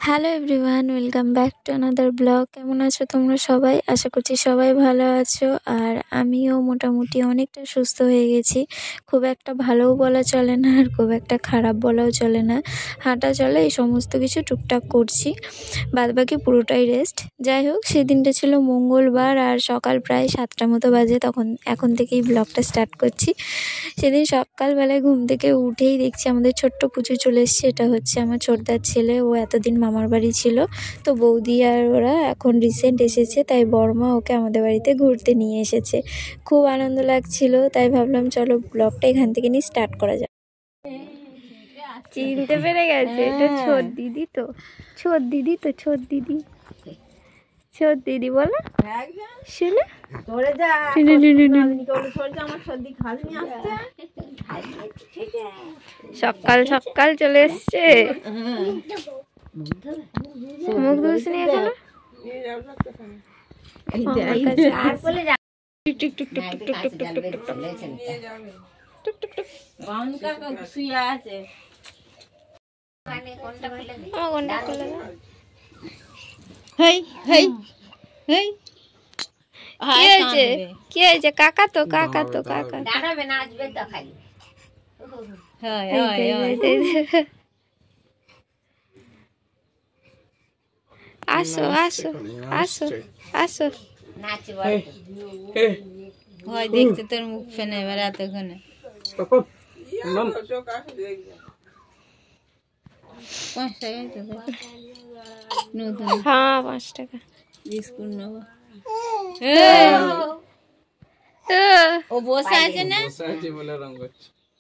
Hello everyone, welcome back to another blog. কেমন আছো তোমরা সবাই? আশা করছি সবাই ভালো আছো। আর আমিও মোটামুটি অনেকটা সুস্থ হয়ে গেছি। খুব একটা ভালোও বলা চলে না, আর খুব একটা খারাপ বলাও চলে না। হাঁটা চলে, এই সমস্ত কিছু টুকটাক করছি, বাদবাকি পুরোটাই রেস্ট। যাই হোক, সেদিনটা ছিল মঙ্গলবার আর সকাল প্রায় 7টা মতো বাজে। এখন থেকেই ব্লগটা স্টার্ট করছি। সেদিন সকালবেলায় ঘুম থেকে উঠেই দেখছি আমাদের ছোট্ট পুচু চলে এসছে। এটা হচ্ছে আমার ছোটদার ছেলে। ও এতদিন মামার বাড়ি ছিল, তো বৌদি আর ওরা এখন রিসেন্ট এসেছে, তাই বড়মা ওকে আমাদের বাড়িতে ঘুরতে নিয়ে এসেছে। খুব আনন্দ লাগছিল, তাই ভাবলাম চলো ব্লগটা এখান থেকে নিয়ে স্টার্ট করা যাক। চিনতে পেরে গেছে, এটা ছোট দিদি তো, ছোট দিদি তো, ছোট দিদি, ছোট দিদি বলো শুনে। সকাল সকাল চলে এসছে। মুখ ধুস নি এখনো। কি হয়েছে? কাকা তো, কাকা তো, কাকা আসো আসো আসো আসো। দেখতে তোর মুখ ফেনে এবার এতক্ষণে 5 টাকা নতুন। হ্যাঁ 5 টাকা বিস্কুট নেবো। ও বসে আছে না,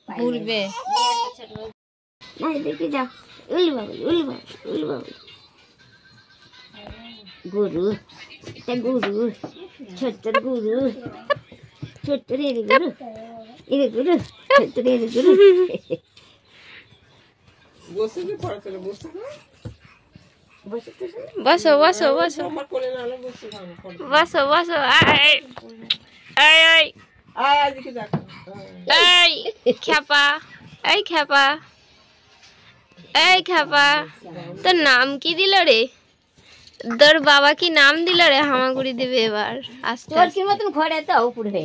ঘুরবে। দেখে যাও, উলি বাবুল, উলি বাবুল, উলি বাবুল। গুরু, এটা গুরু, ছোট্ট গুরু, ছোট্ট রে গুরু, এরে গুরু, ছোট্ট রে গুরু। বসো বসো বসো বসো বসো। এই খ্যাপা, এই খ্যাপা, এই খ্যাপা, তোর নাম কি দিল রে? তোর বাবা কি নাম দিল রে? হামাগুড়ি দিবে এবার। আস্তে তোর কি মতন ঘরে তো উপরে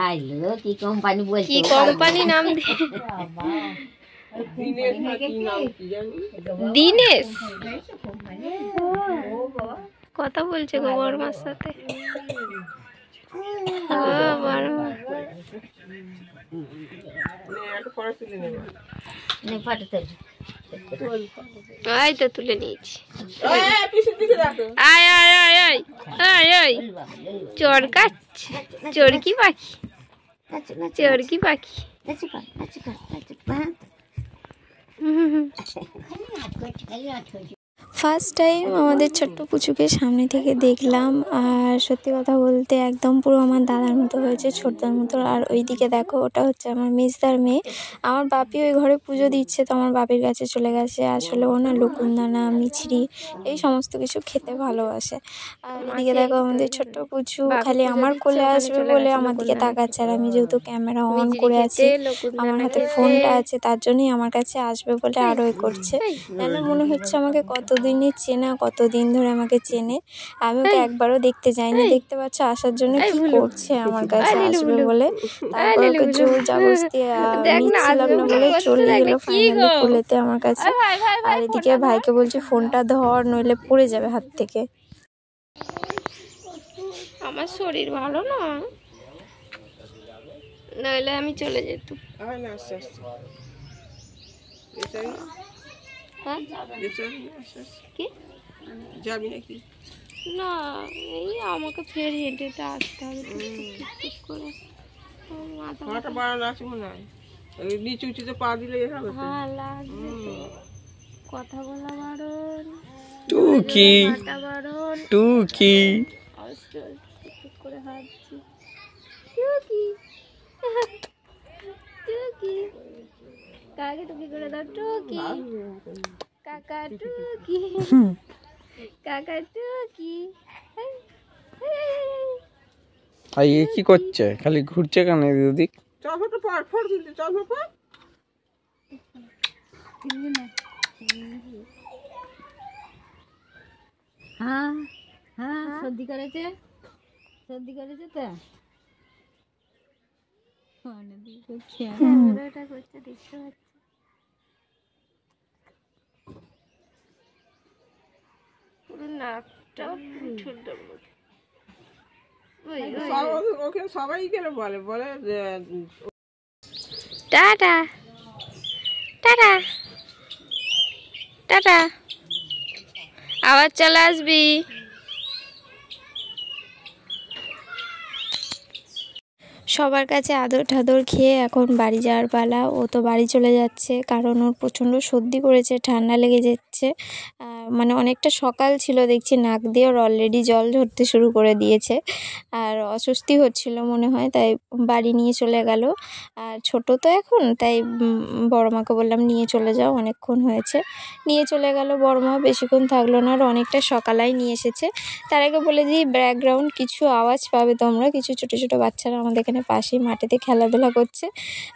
আইলো, কি কোম্পানি বলছো? কি কোম্পানি নাম দিয়ে? দিনেশ কথা বলছে গো বড়মার সাথে। এই তো তুলে নিয়েছি। আয় আয় আয় আয় আয় আয়। চরকাচ্ছে, চরকি পাখি, চরকি পাখি। ফার্স্ট টাইম আমাদের ছোট্ট পুচুকে সামনে থেকে দেখলাম, আর সত্যি কথা বলতে একদম পুরো আমার দাদার মতো হয়েছে, ছোটদার মতো। আর ওইদিকে দেখো, ওটা হচ্ছে আমার মেজদার মেয়ে। আমার বাপি ওই ঘরে পুজো দিচ্ছে, তো আমার বাপির কাছে চলে গেছে। আসলে ও না লকুনদানা, মিছরি এই সমস্ত কিছু খেতে ভালোবাসে। আর এদিকে দেখো আমাদের ছোট্ট পুচু খালি আমার কোলে আসবে বলে আমার দিকে তাকাচ্ছে। আর আমি যেহেতু ক্যামেরা অন করে আছি, আমার হাতে ফোনটা আছে, তার জন্যই আমার কাছে আসবে বলে আরো এ করছে। যেন মনে হচ্ছে আমাকে কতদিনই চেনা, কতদিন ধরে আমাকে চেনে। আমি ওকে একবারও দেখতে যাইনি। দেখতে পাচ্ছ আসার জন্য কি করছে, আমার কাছে আসবে বলে। তারপর ওকে জোর জবরদস্তি নিচ্ছিলাম না বলে চলে গেল ফাইনালি কোলেতে আমার কাছে। আর এদিকে ভাইকে বলছি ফোনটা ধর, নইলে পড়ে যাবে হাত থেকে। আমার শরীর ভালো না, নইলে আমি চলে যেতাম। না, এই আমাকে ফের হেঁটে হেঁটে আসতে হবে করে। হ্যাঁ লাগবে তো। কথা বলা বারণ, টুকি হাঁটা বারণ। টুকি আস্তে আস্তে করে হাঁটছি। টুকি টুকি, কাকে টুকি করে দাও? টুকি কাকা, টুকি কাকা, টুকি। আর এ কি করছে? খালি ঘুরছে কেন এদিক? হ্যাঁ হ্যাঁ সর্দি করেছে তো ক্যামেরাটা করছে দেখতে পাচ্ছি। পুরো নাকটা ঠুনটার মতো। ওকে সবাই কেন বলে বলে যে টাটা টাটা টাটা, আবার চলে আসবি। সবার কাছে আদর ঠাদর খেয়ে এখন বাড়ি যাওয়ার পালা। ও তো বাড়ি চলে যাচ্ছে, কারণ ওর প্রচণ্ড সর্দি করেছে, ঠান্ডা লেগে যাচ্ছে। মানে অনেকটা সকাল ছিল, দেখছি নাক দিয়ে ওর অলরেডি জল ঝরতে শুরু করে দিয়েছে, আর অস্বস্তি হচ্ছিল মনে হয়, তাই বাড়ি নিয়ে চলে গেল। আর ছোটো তো এখন, তাই বড় মাকে বললাম নিয়ে চলে যাও, অনেকক্ষণ হয়েছে। নিয়ে চলে গেল বড় মা, বেশিক্ষণ থাকলো না, আর অনেকটা সকালেই নিয়ে এসেছে। তার আগে বলে দিই, ব্যাকগ্রাউন্ড কিছু আওয়াজ পাবে তোমরা, কিছু ছোটো ছোটো বাচ্চারা আমাদের এখানে পাশেই মাঠেতে খেলাধুলা করছে,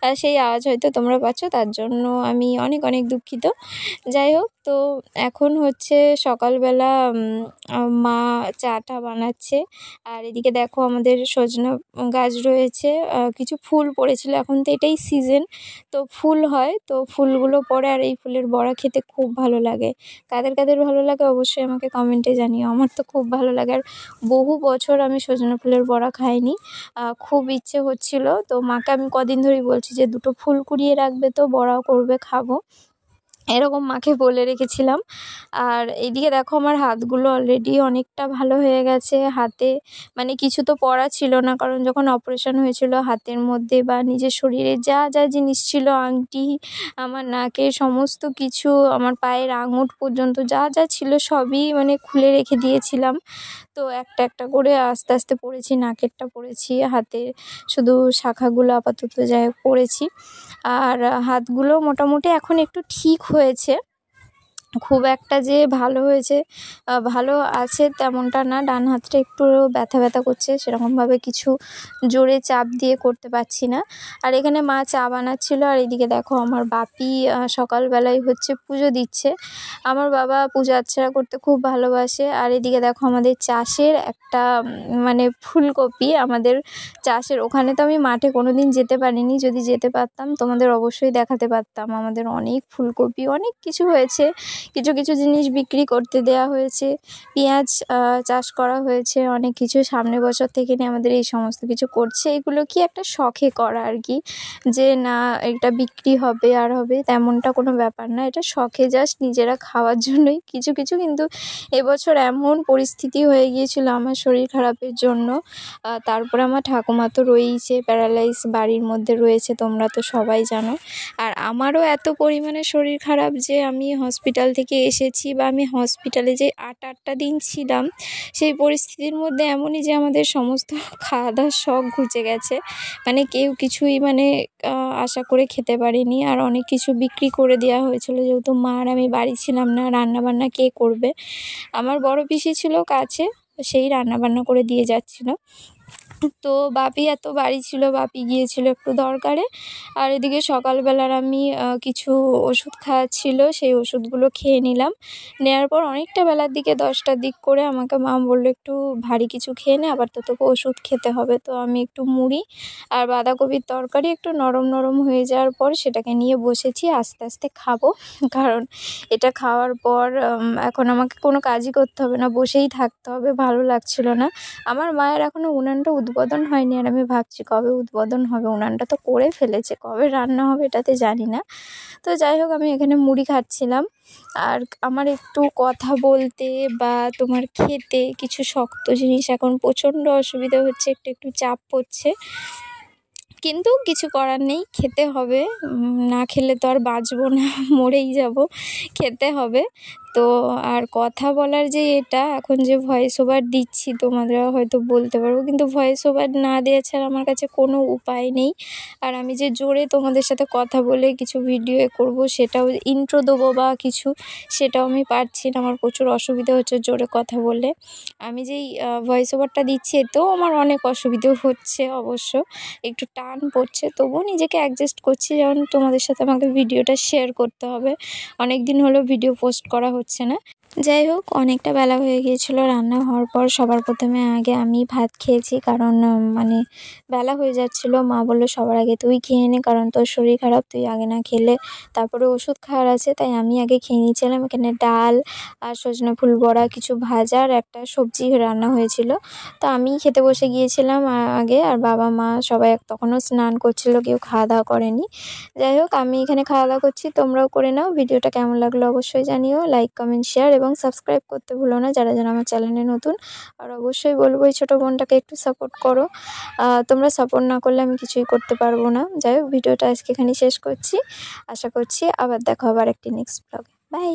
আর সেই আওয়াজ হয়তো তোমরা পাচ্ছ, তার জন্য আমি অনেক অনেক দুঃখিত। যাই হোক, তো এখন হচ্ছে সকালবেলা মা চাটা বানাচ্ছে, আর এদিকে দেখো আমাদের সজনা গাছ রয়েছে, কিছু ফুল পড়েছিল, এখন তো এটাই সিজন, তো ফুল হয়, তো ফুলগুলো পড়ে, আর এই ফুলের বড়া খেতে খুব ভালো লাগে। কাদের কাদের ভালো লাগে অবশ্যই আমাকে কমেন্টে জানিও, আমার তো খুব ভালো লাগে। আর বহু বছর আমি সজনা ফুলের বড়া খাইনি, খুব ইচ্ছে হচ্ছিল, তো মাকে আমি কদিন ধরেই বলছি যে দুটো ফুল কুড়িয়ে রাখবে, তো বড়াও করবে, খাবো, এরকম মাকে বলে রেখেছিলাম। আর এইদিকে দেখো আমার হাতগুলো অলরেডি অনেকটা ভালো হয়ে গেছে। হাতে মানে কিছু তো পড়া ছিল না, কারণ যখন অপারেশন হয়েছিল হাতের মধ্যে বা নিজের শরীরে যা যা জিনিস ছিল, আংটি, আমার নাকে সমস্ত কিছু, আমার পায়ের আঙুট পর্যন্ত যা যা ছিল সবই মানে খুলে রেখে দিয়েছিলাম। তো একটা একটা করে আস্তে আস্তে পড়েছি, নাকেরটা পড়েছি, হাতে শুধু শাখাগুলো আপাতত যাই হোক পড়েছি। আর হাতগুলো মোটামুটি এখন একটু ঠিক হয়েছে, খুব একটা যে ভালো হয়েছে ভালো আছে তেমনটা না। ডান হাতটা একটু ব্যথা ব্যথা করছে, সেরকমভাবে কিছু জোরে চাপ দিয়ে করতে পারছি না। আর এখানে মা চা বানাচ্ছিল, আর এদিকে দেখো আমার বাপি সকালবেলায় হচ্ছে পুজো দিচ্ছে। আমার বাবা পূজা আর্চনা করতে খুব ভালোবাসে। আর এদিকে দেখো আমাদের চাষের একটা মানে ফুলকপি, আমাদের চাষের ওখানে তো আমি মাঠে কোনো দিন যেতে পারিনি, যদি যেতে পারতাম তোমাদের অবশ্যই দেখাতে পারতাম। আমাদের অনেক ফুলকপি, অনেক কিছু হয়েছে, কিছু কিছু জিনিস বিক্রি করতে দেয়া হয়েছে, পেঁয়াজ চাষ করা হয়েছে, অনেক কিছু সামনের বছর থেকে নিয়ে আমাদের এই সমস্ত কিছু করছে। এগুলো কি একটা শখে করা আর কি, যে না এটা বিক্রি হবে আর হবে তেমনটা কোনো ব্যাপার না, এটা শখে জাস্ট নিজেরা খাওয়ার জন্যই কিছু কিছু। কিন্তু এবছর এমন পরিস্থিতি হয়ে গিয়েছিল আমার শরীর খারাপের জন্য, তারপরে আমার ঠাকুমা তো রয়েইছে, প্যারালাইজ বাড়ির মধ্যে রয়েছে, তোমরা তো সবাই জানো। আর আমারও এত পরিমাণে শরীর খারাপ যে আমি হসপিটাল থেকে এসেছি, বা আমি হসপিটালে যে 8টা দিন ছিলাম, সেই পরিস্থিতির মধ্যে এমনই যে আমাদের সমস্ত খাওয়া দাওয়ার শখ ঘুচে গেছে, মানে কেউ কিছুই মানে আশা করে খেতে পারিনি। আর অনেক কিছু বিক্রি করে দেওয়া হয়েছিল, যেহেতু মা আর আমি বাড়ি ছিলাম না, রান্নাবান্না কে করবে। আমার বড় পিসি ছিল কাছে, সেই রান্নাবান্না করে দিয়ে যাচ্ছিলো। তো বাপি এত বাড়ি ছিল, বাপি গিয়েছিল একটু দরকারে। আর এদিকে সকালবেলার আমি কিছু ওষুধ খাওয়াচ্ছিল, সেই ওষুধগুলো খেয়ে নিলাম। নেওয়ার পর অনেকটা বেলার দিকে 10টার দিক করে আমাকে মা বললো একটু ভারী কিছু খেয়ে নে, আবার তো তোকে ওষুধ খেতে হবে। তো আমি একটু মুড়ি আর বাঁধাকপির তরকারি একটু নরম নরম হয়ে যাওয়ার পর সেটাকে নিয়ে বসেছি, আস্তে আস্তে খাবো, কারণ এটা খাওয়ার পর এখন আমাকে কোনো কাজই করতে হবে না, বসেই থাকতে হবে, ভালো লাগছিল না। আমার মায়ের এখনও উনানটা উদ্বোধন হয়নি, আর আমি ভাবছি কবে উদ্বোধন হবে, উনানটা তো করে ফেলেছে, কবে রান্না হবে এটাতে জানি না। তো যাই হোক, আমি এখানে মুড়ি খাচ্ছিলাম। আর আমার একটু কথা বলতে বা তোমার খেতে কিছু শক্ত জিনিস এখন প্রচণ্ড অসুবিধা হচ্ছে, একটু একটু চাপ পড়ছে, কিন্তু কিছু করার নেই, খেতে হবে, না খেলে তো আর বাঁচবো না, মরেই যাব, খেতে হবে। তো আর কথা বলার যে এটা এখন যে ভয়েস ওভার দিচ্ছি তোমাদের হয়তো বলতে পারবো, কিন্তু ভয়েস ওভার না দেওয়া ছাড়া আমার কাছে কোনো উপায় নেই। আর আমি যে জোরে তোমাদের সাথে কথা বলে কিছু ভিডিও করব, সেটাও ইন্ট্রো দেবো বা কিছু, সেটাও আমি পারছি না। আমার প্রচুর অসুবিধা হচ্ছে জোরে কথা বলে। আমি যেই ভয়েস ওভারটা দিচ্ছি এতেও আমার অনেক অসুবিধে হচ্ছে অবশ্য, একটু টান পড়ছে, তবুও নিজেকে অ্যাডজাস্ট করছি, যেমন তোমাদের সাথে আমাকে ভিডিওটা শেয়ার করতে হবে। অনেক দিন হলো ভিডিও পোস্ট করা হচ্ছে না। যাই হোক, অনেকটা বেলা হয়ে গিয়েছিল। রান্না হওয়ার পর সবার প্রথমে আগে আমি ভাত খেয়েছি, কারণ মানে বেলা হয়ে যাচ্ছিল। মা বললো সবার আগে তুই খেয়ে নে, কারণ তোর শরীর খারাপ, তুই আগে না খেলে তারপরে ওষুধ খাওয়ার আছে। তাই আমি আগে খেয়ে নিয়েছিলাম। এখানে ডাল আর সজনে ফুল বড়া, কিছু ভাজা আর একটা সবজি রান্না হয়েছিল। তো আমি খেতে বসে গিয়েছিলাম আগে, আর বাবা মা সবাই তখনও স্নান করছিল, কেউ খাওয়া দাওয়া করেনি। যাই হোক, আমি এখানে খাওয়া দাওয়া করছি, তোমরাও করে নাও। ভিডিওটা কেমন লাগলো অবশ্যই জানিও। লাইক, কমেন্ট, শেয়ার এবং সাবস্ক্রাইব করতে ভুলো না যারা যারা আমার চ্যানেলে নতুন। আর অবশ্যই বলবো এই ছোটো বোনটাকে একটু সাপোর্ট করো। তোমরা সাপোর্ট না করলে আমি কিছুই করতে পারবো না। যাই হোক, ভিডিওটা আজকে এখানেই শেষ করছি। আশা করছি আবার দেখা হবে একটি নেক্সট ব্লগে। বাই।